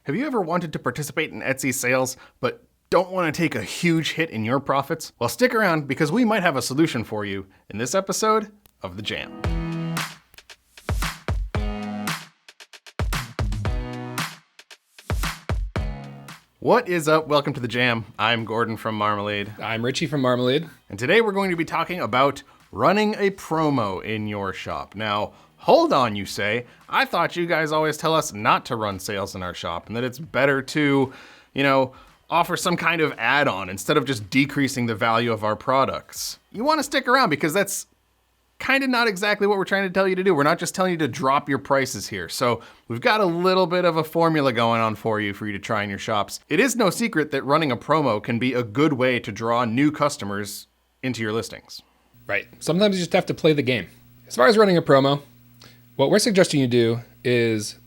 Have you ever wanted to participate in Etsy sales, but don't want to take a huge hit in your profits? Well, stick around because we might have a solution for you in this episode of The Jam. What is up? Welcome to The Jam. I'm Gordon from Marmalade. I'm Richie from Marmalade. And today we're going to be talking about running a promo in your shop. Now, hold on, you say. I thought you guys always tell us not to run sales in our shop and that it's better to, offer some kind of add-on instead of just decreasing the value of our products. You want to stick around because that's kind of not exactly what we're trying to tell you to do. We're not just telling you to drop your prices here. So we've got a little bit of a formula going on for you to try in your shops. It is no secret that running a promo can be a good way to draw new customers into your listings. Right. Sometimes you just have to play the game. As far as running a promo, what we're suggesting you do is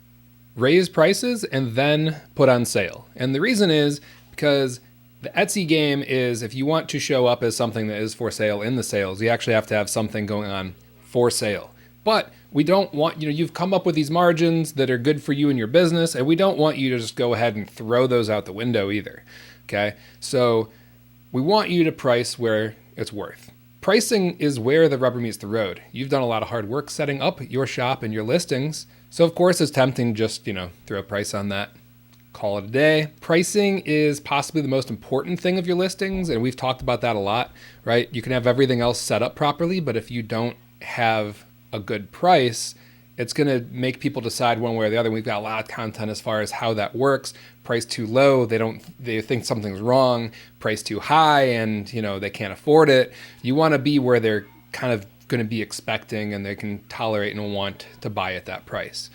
raise prices and then put on sale. And the reason is because the Etsy game is if you want to show up as something that is for sale in the sales, you actually have to have something going on for sale. But we don't want, you've come up with these margins that are good for you and your business, and we don't want you to just go ahead and throw those out the window either. Okay? So we want you to price where it's worth. Pricing is where the rubber meets the road. You've done a lot of hard work setting up your shop and your listings. So of course it's tempting to just, throw a price on that, call it a day. Pricing is possibly the most important thing of your listings, and we've talked about that a lot, right? You can have everything else set up properly, but if you don't have a good price, it's going to make people decide one way or the other. We've got a lot of content as far as how that works. Price too low, they think something's wrong. Price too high, and they can't afford it. You want to be where they're kind of going to be expecting and they can tolerate and want to buy at that price.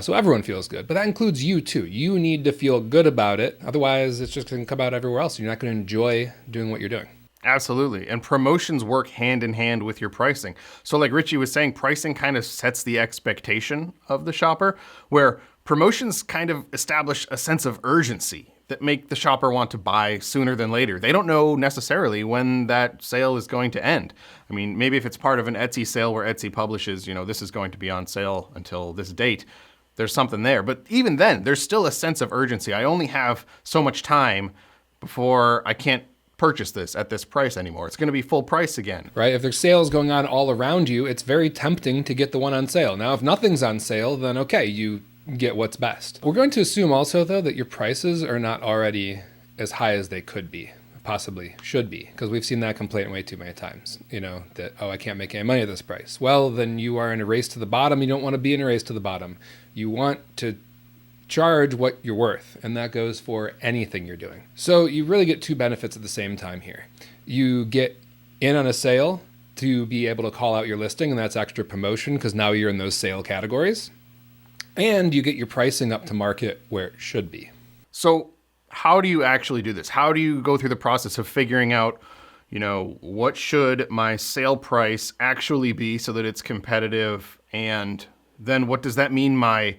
So everyone feels good, but that includes you too. You need to feel good about it. Otherwise, it's just going to come out everywhere else. You're not going to enjoy doing what you're doing. Absolutely. And promotions work hand in hand with your pricing. So like Richie was saying, pricing kind of sets the expectation of the shopper, where promotions kind of establish a sense of urgency that make the shopper want to buy sooner than later. They don't know necessarily when that sale is going to end. I mean, maybe if it's part of an Etsy sale where Etsy publishes, this is going to be on sale until this date, there's something there. But even then, there's still a sense of urgency. I only have so much time before I can't purchase this at this price anymore. It's going to be full price again. Right? If there's sales going on all around you, it's very tempting to get the one on sale. Now, if nothing's on sale, then okay, you get what's best. We're going to assume also, though, that your prices are not already as high as they could be, possibly should be, because we've seen that complaint way too many times, that, I can't make any money at this price. Well, then you are in a race to the bottom. You don't want to be in a race to the bottom. You want to charge what you're worth, and that goes for anything you're doing. So you really get two benefits at the same time here. You get in on a sale to be able to call out your listing, and that's extra promotion because now you're in those sale categories. And you get your pricing up to market where it should be. So how do you actually do this? How do you go through the process of figuring out, what should my sale price actually be so that it's competitive? And then what does that mean my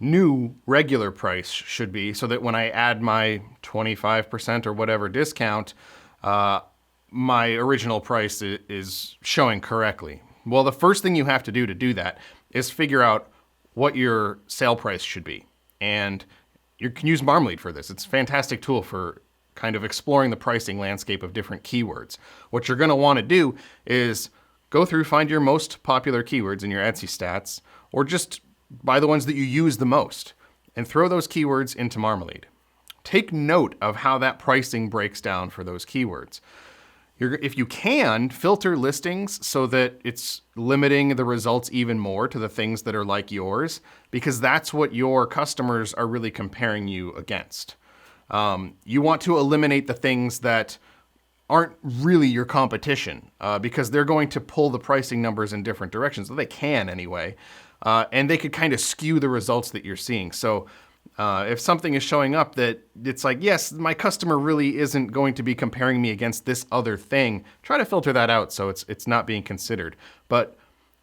new regular price should be so that when I add my 25% or whatever discount, my original price is showing correctly? Well, the first thing you have to do that is figure out what your sale price should be. And you can use Marmalade for this. It's a fantastic tool for kind of exploring the pricing landscape of different keywords. What you're going to want to do is go through, find your most popular keywords in your Etsy stats, or just buy the ones that you use the most, and throw those keywords into Marmalade. Take note of how that pricing breaks down for those keywords. If you can, filter listings so that it's limiting the results even more to the things that are like yours, because that's what your customers are really comparing you against. You want to eliminate the things that aren't really your competition, because they're going to pull the pricing numbers in different directions. Well, they can anyway, and they could kind of skew the results that you're seeing. So if something is showing up that it's like, yes, my customer really isn't going to be comparing me against this other thing, try to filter that out so it's not being considered. But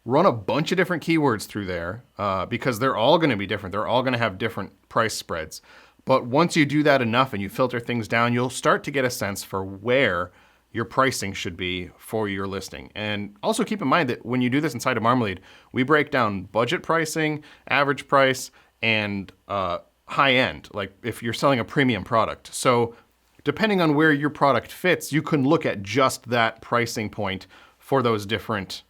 run a bunch of different keywords through there because they're all going to be different. They're all going to have different price spreads. But once you do that enough and you filter things down, you'll start to get a sense for where your pricing should be for your listing. And also keep in mind that when you do this inside of Marmalade, we break down budget pricing, average price, and high end, like if you're selling a premium product. So depending on where your product fits, you can look at just that pricing point for those different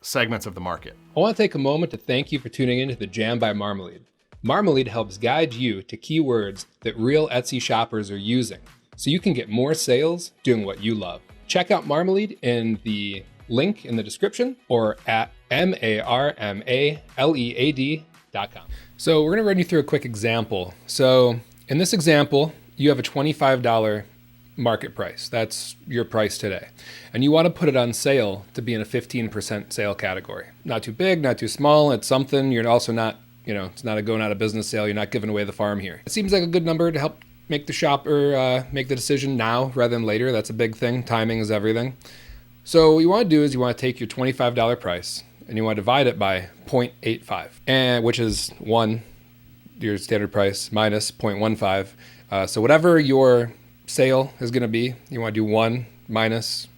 segments of the market. I want to take a moment to thank you for tuning in to the Jam by Marmalade. Marmalade helps guide you to keywords that real Etsy shoppers are using, so you can get more sales doing what you love. Check out Marmalade in the link in the description or at marmalead.com. So we're going to run you through a quick example. So in this example, you have a $25 market price. That's your price today. And you want to put it on sale to be in a 15% sale category. Not too big, not too small. It's something. You're also not, it's not a going out of business sale. You're not giving away the farm here. It seems like a good number to help make the shopper make the decision now rather than later. That's a big thing. Timing is everything. So what you want to do is you want to take your $25 price and you want to divide it by 0.85, and which is your standard price minus 0.15. So whatever your sale is going to be, you want to do 1 minus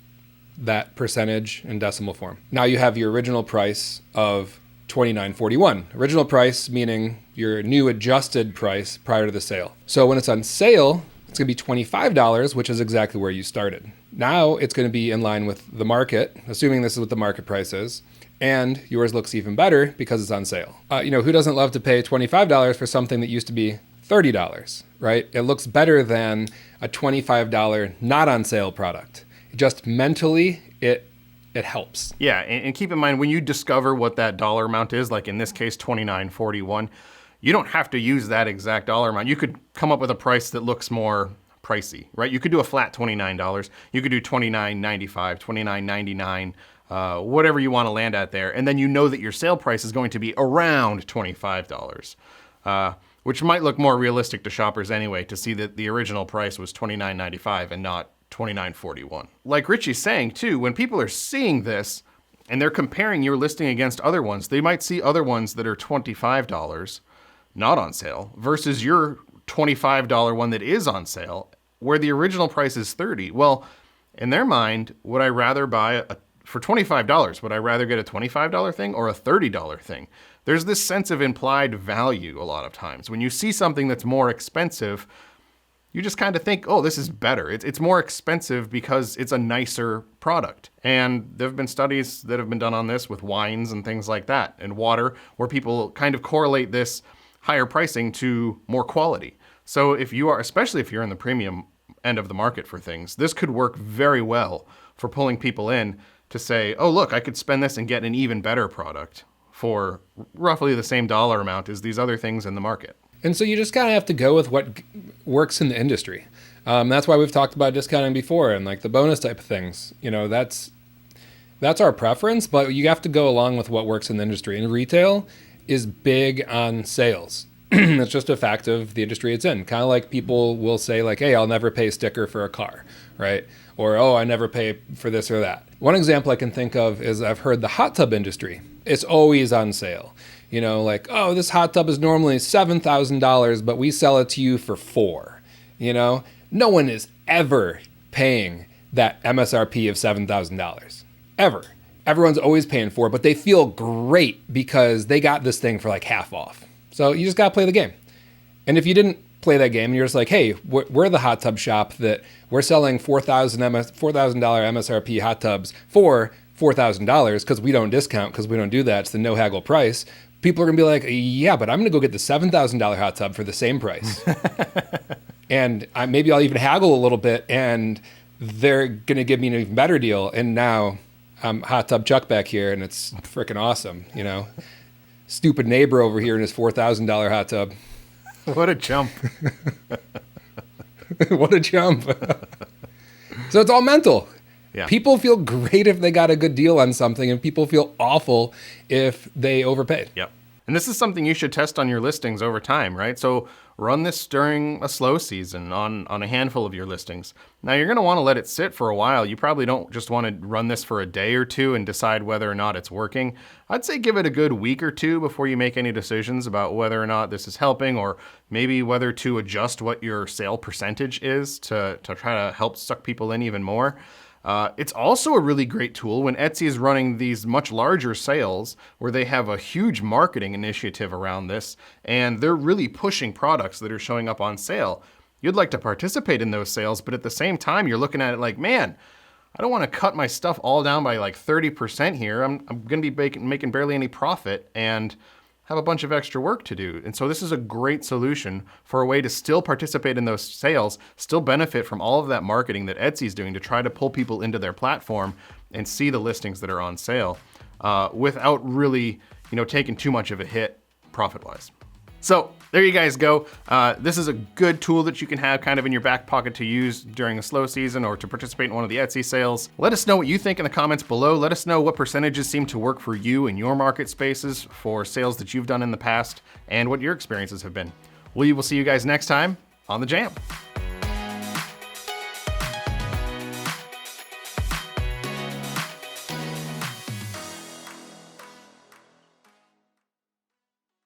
that percentage in decimal form. Now you have your original price of $29.41. Original price meaning your new adjusted price prior to the sale. So when it's on sale, it's going to be $25, which is exactly where you started. Now it's going to be in line with the market, assuming this is what the market price is. And yours looks even better because it's on sale. Who doesn't love to pay $25 for something that used to be $30, right? It looks better than a $25 not on sale product. Just mentally, it helps. Yeah, and keep in mind, when you discover what that dollar amount is, like in this case, $29.41, you don't have to use that exact dollar amount. You could come up with a price that looks more pricey, right? You could do a flat $29. You could do $29.95, $29.99, whatever you want to land at there. And then you know that your sale price is going to be around $25, which might look more realistic to shoppers anyway, to see that the original price was $29.95 and not $29.41. Like Richie's saying too, when people are seeing this and they're comparing your listing against other ones, they might see other ones that are $25 not on sale versus your $25 one that is on sale where the original price is $30. Well, in their mind, would I rather buy for $25, would I rather get a $25 thing or a $30 thing? There's this sense of implied value a lot of times. When you see something that's more expensive, you just kind of think, oh, this is better. It's more expensive because it's a nicer product. And there have been studies that have been done on this with wines and things like that, and water, where people kind of correlate this higher pricing to more quality. So if you are, especially if you're in the premium end of the market for things, this could work very well for pulling people in to say, oh, look, I could spend this and get an even better product for roughly the same dollar amount as these other things in the market. And so you just kind of have to go with what works in the industry. That's why we've talked about discounting before and like the bonus type of things. That's our preference, but you have to go along with what works in the industry. And retail is big on sales. It's just a fact of the industry it's in. Kind of like people will say like, hey, I'll never pay sticker for a car, right? Or, oh, I never pay for this or that. One example I can think of is I've heard the hot tub industry. It's always on sale. Like, oh, this hot tub is normally $7,000, but we sell it to you for $4,000. No one is ever paying that MSRP of $7,000, ever. Everyone's always paying for it, but they feel great because they got this thing for like half off. So you just got to play the game. And if you didn't play that game and you're just like, hey, we're the hot tub shop that we're selling $4,000 MSRP hot tubs for $4,000 because we don't discount, because we don't do that. It's the no haggle price. People are going to be like, yeah, but I'm going to go get the $7,000 hot tub for the same price. And maybe I'll even haggle a little bit and they're going to give me an even better deal. And now I'm hot tub Chuck back here and it's freaking awesome. Stupid neighbor over here in his $4,000 hot tub. What a jump. What a jump. So it's all mental. Yeah. People feel great if they got a good deal on something, and people feel awful if they overpaid. Yep. And this is something you should test on your listings over time, right? So run this during a slow season on a handful of your listings. Now you're going to want to let it sit for a while. You probably don't just want to run this for a day or two and decide whether or not it's working. I'd say give it a good week or two before you make any decisions about whether or not this is helping, or maybe whether to adjust what your sale percentage is to try to help suck people in even more. It's also a really great tool when Etsy is running these much larger sales where they have a huge marketing initiative around this and they're really pushing products that are showing up on sale. You'd like to participate in those sales, but at the same time, you're looking at it like, man, I don't want to cut my stuff all down by like 30% here. I'm going to be making barely any profit and have a bunch of extra work to do. And so this is a great solution for a way to still participate in those sales, still benefit from all of that marketing that Etsy's doing to try to pull people into their platform and see the listings that are on sale without really, taking too much of a hit profit-wise. So there you guys go. This is a good tool that you can have kind of in your back pocket to use during a slow season or to participate in one of the Etsy sales. Let us know what you think in the comments below. Let us know what percentages seem to work for you in your market spaces for sales that you've done in the past and what your experiences have been. We will see you guys next time on The Jam.